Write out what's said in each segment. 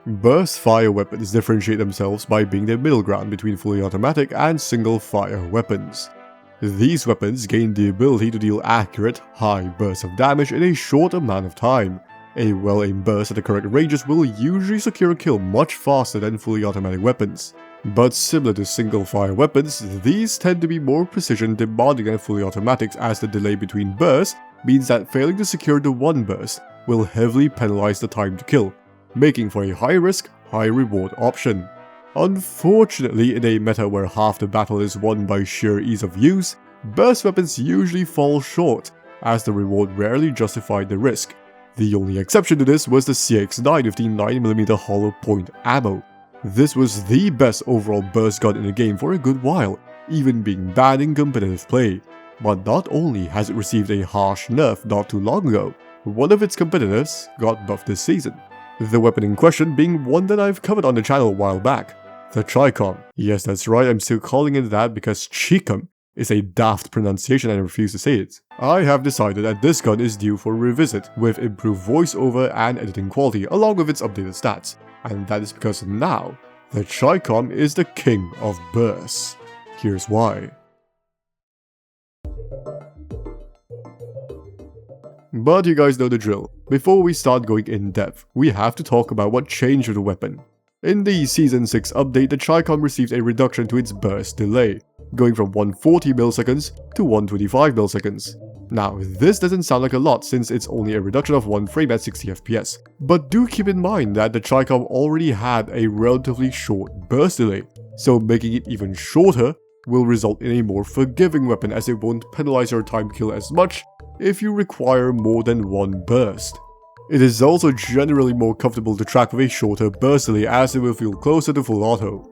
Burst fire weapons differentiate themselves by being the middle ground between fully automatic and single fire weapons. These weapons gain the ability to deal accurate, high bursts of damage in a short amount of time. A well-aimed burst at the correct ranges will usually secure a kill much faster than fully automatic weapons. But similar to single fire weapons, these tend to be more precision demanding than fully automatics, as the delay between bursts means that failing to secure the one burst will heavily penalize the time to kill, making for a high risk, high reward option. Unfortunately, in a meta where half the battle is won by sheer ease of use, burst weapons usually fall short, as the reward rarely justified the risk. The only exception to this was the CX-9 with the 9mm hollow point ammo. This was the best overall burst gun in the game for a good while, even being banned in competitive play. But not only has it received a harsh nerf not too long ago, one of its competitors got buffed this season. The weapon in question being one that I've covered on the channel a while back, the Chicom. Yes, that's right, I'm still calling it that because Chicom is a daft pronunciation and I refuse to say it. I have decided that this gun is due for a revisit with improved voiceover and editing quality along with its updated stats, and that is because now, the Chicom is the king of bursts. Here's why. But you guys know the drill. Before we start going in depth, we have to talk about what changed with the weapon. In the Season 6 update, the Chicom received a reduction to its burst delay, going from 140 milliseconds to 125 milliseconds. Now, this doesn't sound like a lot since it's only a reduction of 1 frame at 60 FPS, but do keep in mind that the Chicom already had a relatively short burst delay, so making it even shorter will result in a more forgiving weapon as it won't penalize your time to kill as much if you require more than one burst. It is also generally more comfortable to track with a shorter burst delay as it will feel closer to full auto.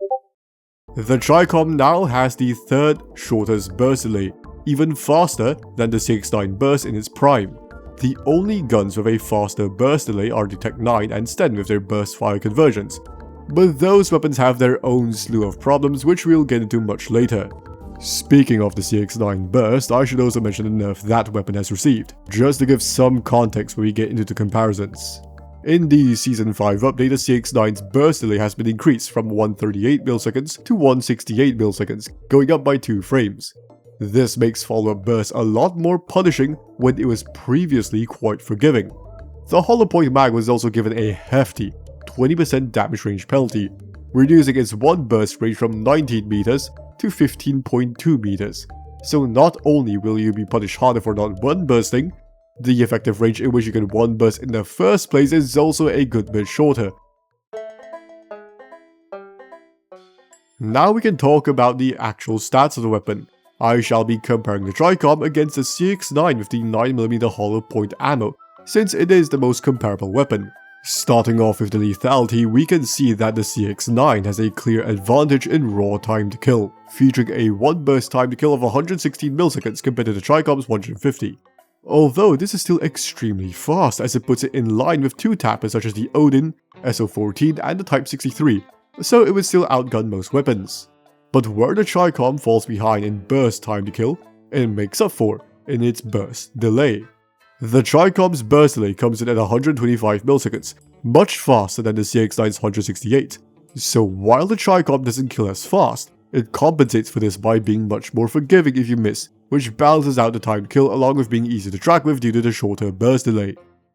The Chicom now has the third shortest burst delay, even faster than the CX-9 burst in its prime. The only guns with a faster burst delay are the Tech-9 and Sten with their burst fire conversions, but those weapons have their own slew of problems which we'll get into much later. Speaking of the CX-9 burst, I should also mention the nerf that weapon has received, just to give some context when we get into the comparisons. In the Season 5 update, the CX-9's burst delay has been increased from 138 milliseconds to 168 milliseconds, going up by 2 frames. This makes follow-up bursts a lot more punishing when it was previously quite forgiving. The hollow point mag was also given a hefty 20% damage range penalty, reducing its one burst range from 19 meters to 15.2 meters. So not only will you be punished harder for not one bursting, the effective range in which you can one burst in the first place is also a good bit shorter. Now we can talk about the actual stats of the weapon. I shall be comparing the Chicom against the CX-9 with the 9mm hollow point ammo, since it is the most comparable weapon. Starting off with the lethality, we can see that the CX-9 has a clear advantage in raw time to kill, featuring a one burst time to kill of 116 milliseconds compared to the Chicom's 150. Although this is still extremely fast as it puts it in line with two tappers such as the Odin, SO14 and the Type 63, so it would still outgun most weapons. But where the Chicom falls behind in burst time to kill, it makes up for in its burst delay. The Chicom's burst delay comes in at 125 milliseconds, much faster than the CX-9's 168. So while the Chicom doesn't kill as fast, it compensates for this by being much more forgiving if you miss, which balances out the time to kill along with being easy to track with due to the shorter burst delay.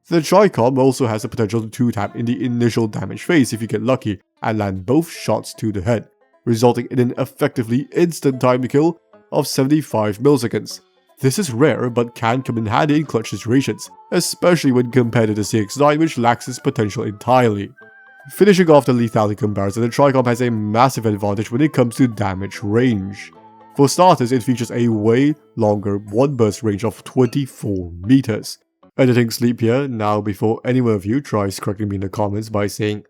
The Chicom also has the potential to 2-tap in the initial damage phase if you get lucky and land both shots to the head, resulting in an effectively instant time to kill of 75 milliseconds. This is rare but can come in handy in clutch situations, especially when compared to the CX-9 which lacks its potential entirely. Finishing off the lethality comparison, the Chicom has a massive advantage when it comes to damage range. For starters, it features a way longer one burst range of 24 meters. Editing sleep here. Now before any one of you tries correcting me in the comments by saying,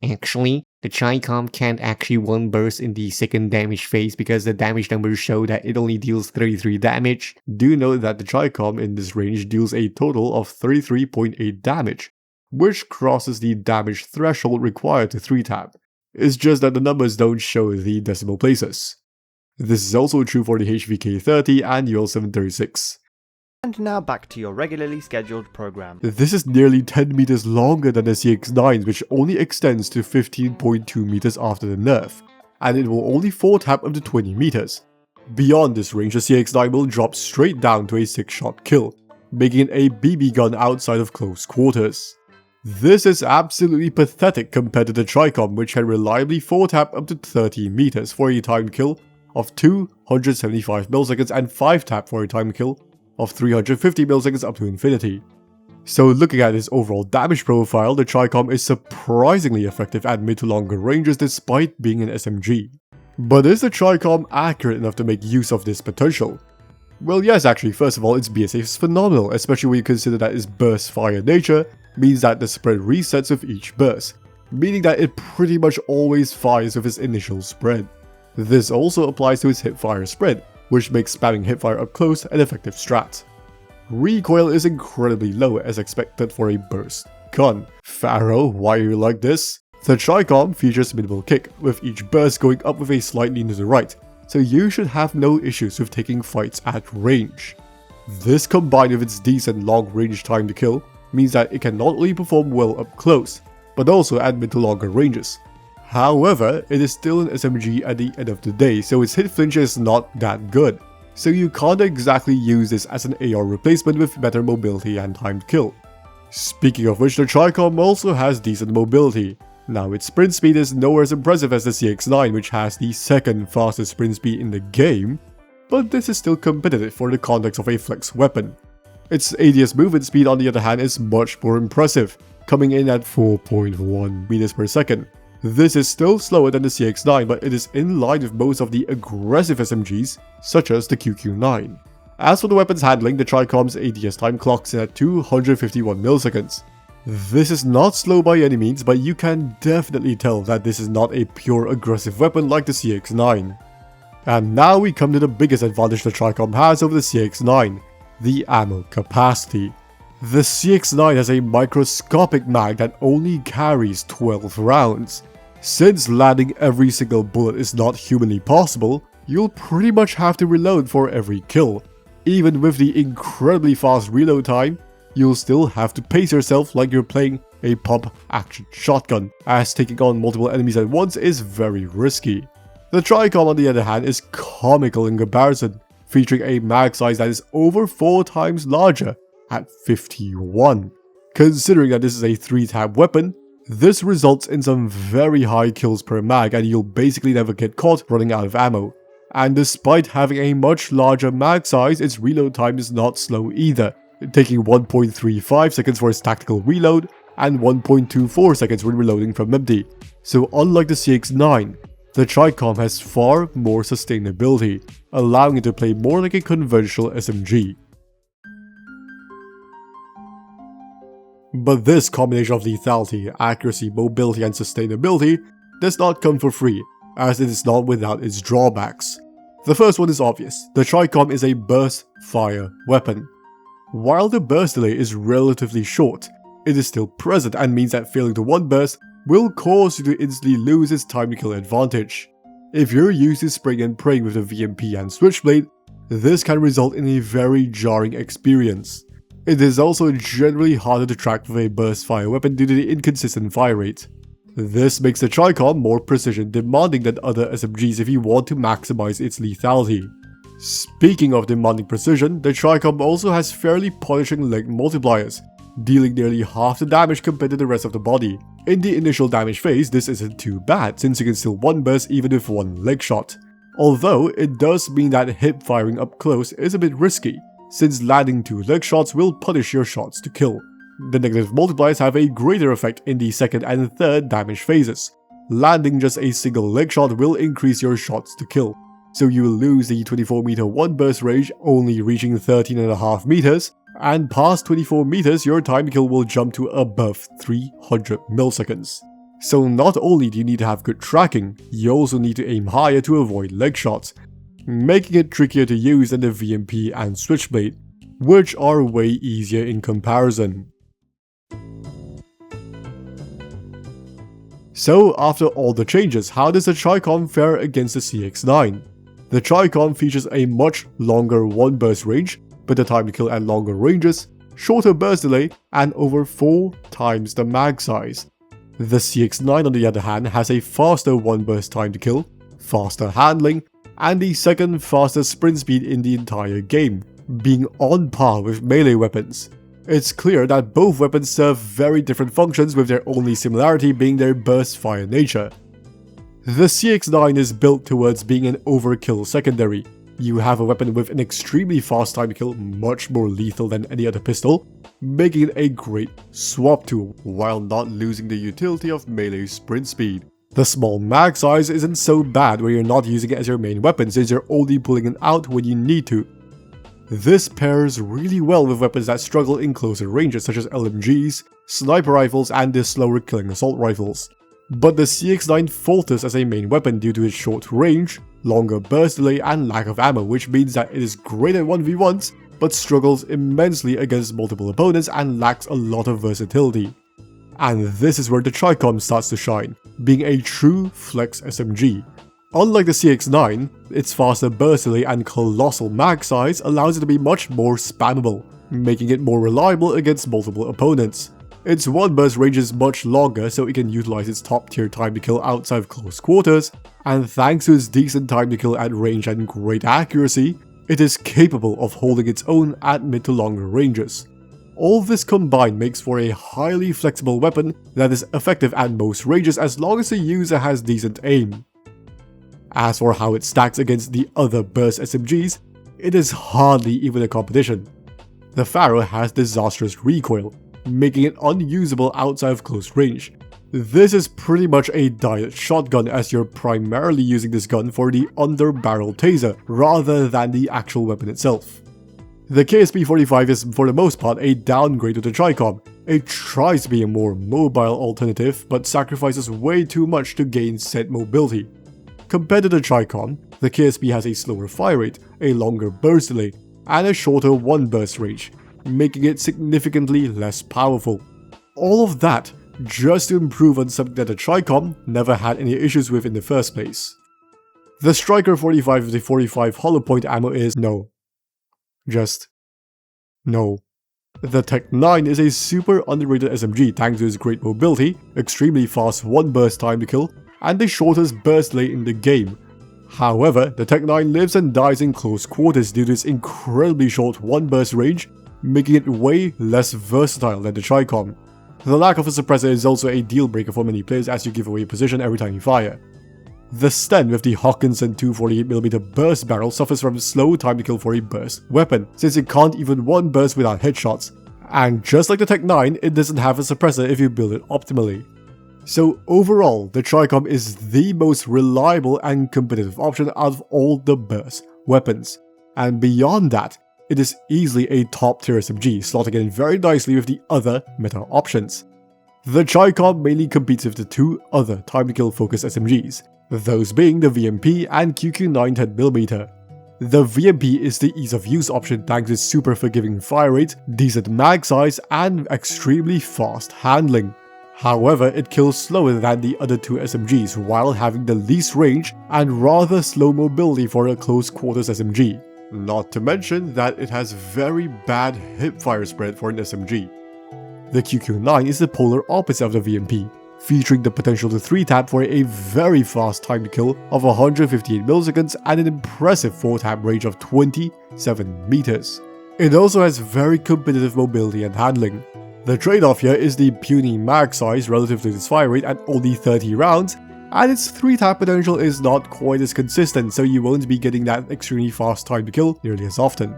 actually, the Chicom can't actually one burst in the second damage phase because the damage numbers show that it only deals 33 damage. Do note that the Chicom in this range deals a total of 33.8 damage, which crosses the damage threshold required to 3-tap. It's just that the numbers don't show the decimal places. This is also true for the HVK-30 and UL-736. And now back to your regularly scheduled program. This is nearly 10 meters longer than the CX-9's, which only extends to 15.2 meters after the nerf, and it will only 4-tap up to 20 meters. Beyond this range, the CX-9 will drop straight down to a 6-shot kill, making it a BB gun outside of close quarters. This is absolutely pathetic compared to the Chicom, which can reliably 4-tap up to 30 meters for a timed kill of 275 milliseconds and 5-tap for a timed kill of 350 milliseconds up to infinity. So looking at its overall damage profile, the Chicom is surprisingly effective at mid to longer ranges despite being an SMG. But is the Chicom accurate enough to make use of this potential? Well, yes, actually. First of all, its BSA is phenomenal, especially when you consider that its burst fire nature means that the spread resets with each burst, meaning that it pretty much always fires with its initial spread. This also applies to its hipfire spread, which makes spamming hipfire up close an effective strat. Recoil is incredibly low as expected for a burst gun. Pharaoh, why are you like this? The Chicom features minimal kick, with each burst going up with a slight lean to the right, so you should have no issues with taking fights at range. This combined with its decent long range time to kill means that it can not only perform well up close, but also at mid to longer ranges. However, it is still an SMG at the end of the day, so its hit flinch is not that good, so you can't exactly use this as an AR replacement with better mobility and timed kill. Speaking of which, the Chicom also has decent mobility. Now, its sprint speed is nowhere as impressive as the CX-9, which has the second fastest sprint speed in the game, but this is still competitive for the context of a flex weapon. Its ADS movement speed on the other hand is much more impressive, coming in at 4.1 meters per second. This is still slower than the CX-9, but it is in line with most of the aggressive SMGs, such as the QQ9. As for the weapon's handling, the Chicom's ADS time clocks in at 251 milliseconds. This is not slow by any means, but you can definitely tell that this is not a pure aggressive weapon like the CX-9. And now we come to the biggest advantage the Chicom has over the CX-9, the ammo capacity. The CX-9 has a microscopic mag that only carries 12 rounds. Since landing every single bullet is not humanly possible, you'll pretty much have to reload for every kill. Even with the incredibly fast reload time, you'll still have to pace yourself like you're playing a pump-action shotgun, as taking on multiple enemies at once is very risky. The Chicom on the other hand is comical in comparison, featuring a mag size that is over 4 times larger, at 51. Considering that this is a 3-tap weapon, this results in some very high kills per mag and you'll basically never get caught running out of ammo. And despite having a much larger mag size, its reload time is not slow either, taking 1.35 seconds for its tactical reload and 1.24 seconds when reloading from empty. So unlike the CX-9, the Chicom has far more sustainability, allowing it to play more like a conventional SMG. But this combination of lethality, accuracy, mobility and sustainability does not come for free, as it is not without its drawbacks. The first one is obvious. The Chicom is a burst fire weapon. While the burst delay is relatively short, it is still present and means that failing to one burst will cause you to instantly lose its time to kill advantage. If you're used to spraying and praying with the VMP and Switchblade, this can result in a very jarring experience. It is also generally harder to track with a burst fire weapon due to the inconsistent fire rate. This makes the Chicom more precision demanding than other SMGs if you want to maximize its lethality. Speaking of demanding precision, the Chicom also has fairly punishing leg multipliers, dealing nearly half the damage compared to the rest of the body. In the initial damage phase, this isn't too bad since you can still one burst even with one leg shot. Although it does mean that hip firing up close is a bit risky, since landing 2 leg shots will punish your shots to kill. The negative multipliers have a greater effect in the second and third damage phases. Landing just a single leg shot will increase your shots to kill, so you will lose the 24 meter one burst range only reaching 13.5 meters, and past 24 meters your time to kill will jump to above 300 milliseconds. So not only do you need to have good tracking, you also need to aim higher to avoid leg shots, making it trickier to use than the VMP and Switchblade, which are way easier in comparison. So after all the changes, how does the Chicom fare against the CX-9? The Chicom features a much longer one burst range, better time to kill at longer ranges, shorter burst delay, and over 4 times the mag size. The CX-9 on the other hand has a faster 1 burst time to kill, faster handling, and the second fastest sprint speed in the entire game, being on par with melee weapons. It's clear that both weapons serve very different functions, with their only similarity being their burst fire nature. The CX-9 is built towards being an overkill secondary. You have a weapon with an extremely fast time to kill, much more lethal than any other pistol, making it a great swap tool, while not losing the utility of melee sprint speed. The small mag size isn't so bad where you're not using it as your main weapon, since you're only pulling it out when you need to. This pairs really well with weapons that struggle in closer ranges such as LMGs, sniper rifles, and the slower killing assault rifles. But the CX-9 falters as a main weapon due to its short range, longer burst delay, and lack of ammo, which means that it is great at 1v1s, but struggles immensely against multiple opponents and lacks a lot of versatility. And this is where the Chicom starts to shine, being a true flex SMG. Unlike the CX-9, its faster burst delay and colossal mag size allows it to be much more spammable, making it more reliable against multiple opponents. Its 1 burst range is much longer, so it can utilize its top tier time to kill outside of close quarters, and thanks to its decent time to kill at range and great accuracy, it is capable of holding its own at mid to longer ranges. All this combined makes for a highly flexible weapon that is effective at most ranges as long as the user has decent aim. As for how it stacks against the other burst SMGs, it is hardly even a competition. The Pharaoh has disastrous recoil, making it unusable outside of close range. This is pretty much a diet shotgun, as you're primarily using this gun for the under-barrel taser rather than the actual weapon itself. The KSP-45 is for the most part a downgrade of the Chicom. It tries to be a more mobile alternative, but sacrifices way too much to gain said mobility. Compared to the Chicom, the KSP has a slower fire rate, a longer burst delay, and a shorter 1 burst range, making it significantly less powerful. All of that just to improve on something that the Chicom never had any issues with in the first place. The Striker 45 with the 45 hollow point ammo is no. Just no. The Tech 9 is a super underrated SMG thanks to its great mobility, extremely fast 1 burst time to kill, and the shortest burst delay in the game. However, the Tech 9 lives and dies in close quarters due to its incredibly short 1 burst range, making it way less versatile than the Chicom. The lack of a suppressor is also a deal breaker for many players, as you give away position every time you fire. The Sten with the Hawkinson 248mm burst barrel suffers from slow time to kill for a burst weapon, since it can't even 1 burst without headshots. And just like the Tech 9, it doesn't have a suppressor if you build it optimally. So overall, the Chicom is the most reliable and competitive option out of all the burst weapons. And beyond that, it is easily a top tier SMG, slotting in very nicely with the other meta options. The Chicom mainly competes with the 2 other time to kill focused SMGs, those being the VMP and QQ9 10mm. The VMP is the ease of use option thanks to its super forgiving fire rate, decent mag size, and extremely fast handling. However, it kills slower than the other 2 SMGs while having the least range and rather slow mobility for a close quarters SMG. Not to mention that it has very bad hipfire spread for an SMG. The QQ9 is the polar opposite of the VMP, featuring the potential to 3-tap for a very fast time to kill of 158 milliseconds and an impressive 4-tap range of 27 meters. It also has very competitive mobility and handling. The trade-off here is the puny mag size relative to its fire rate at only 30 rounds, and its 3-tap potential is not quite as consistent, so you won't be getting that extremely fast time to kill nearly as often.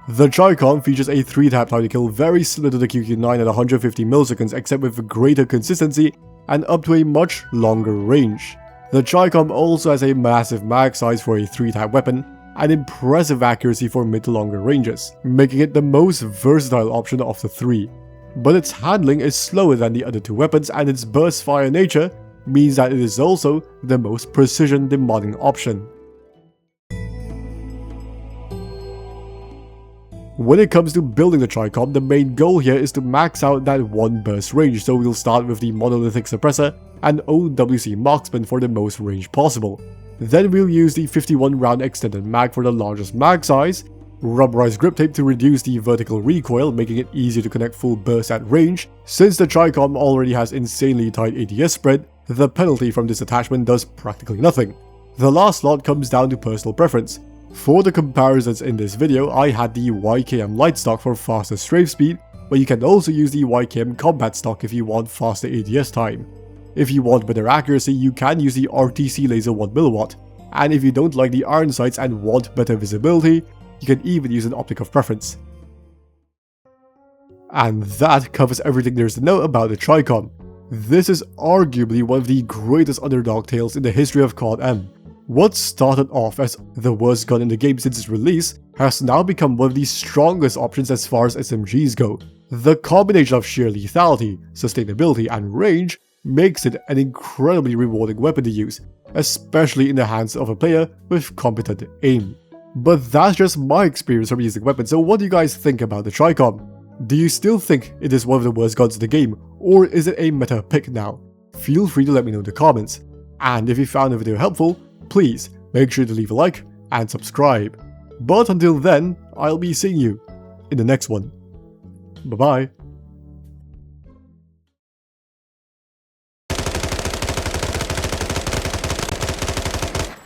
The Chicom features a 3-tap time to kill very similar to the QQ9 at 150 milliseconds, except with greater consistency and up to a much longer range. The Chicom also has a massive mag size for a 3-tap weapon and impressive accuracy for mid to longer ranges, making it the most versatile option of the 3. But its handling is slower than the other 2 weapons, and its burst fire nature means that it is also the most precision demanding option. When it comes to building the Chicom, the main goal here is to max out that 1 burst range, so we'll start with the monolithic suppressor and OWC marksman for the most range possible. Then we'll use the 51 round extended mag for the largest mag size, rubberized grip tape to reduce the vertical recoil, making it easier to connect full bursts at range. Since the Chicom already has insanely tight ADS spread, the penalty from this attachment does practically nothing. The last slot comes down to personal preference. For the comparisons in this video, I had the YKM light stock for faster strafe speed, but you can also use the YKM combat stock if you want faster ADS time. If you want better accuracy, you can use the RTC laser 1mW, and if you don't like the iron sights and want better visibility, you can even use an optic of preference. And that covers everything there is to know about the Chicom. This is arguably one of the greatest underdog tales in the history of CODM. What started off as the worst gun in the game since its release has now become one of the strongest options as far as SMGs go. The combination of sheer lethality, sustainability, and range makes it an incredibly rewarding weapon to use, especially in the hands of a player with competent aim. But that's just my experience from using weapons, so what do you guys think about the Chicom? Do you still think it is one of the worst guns in the game, or is it a meta pick now? Feel free to let me know in the comments. And if you found the video helpful, please make sure to leave a like and subscribe. But until then, I'll be seeing you in the next one. Bye bye.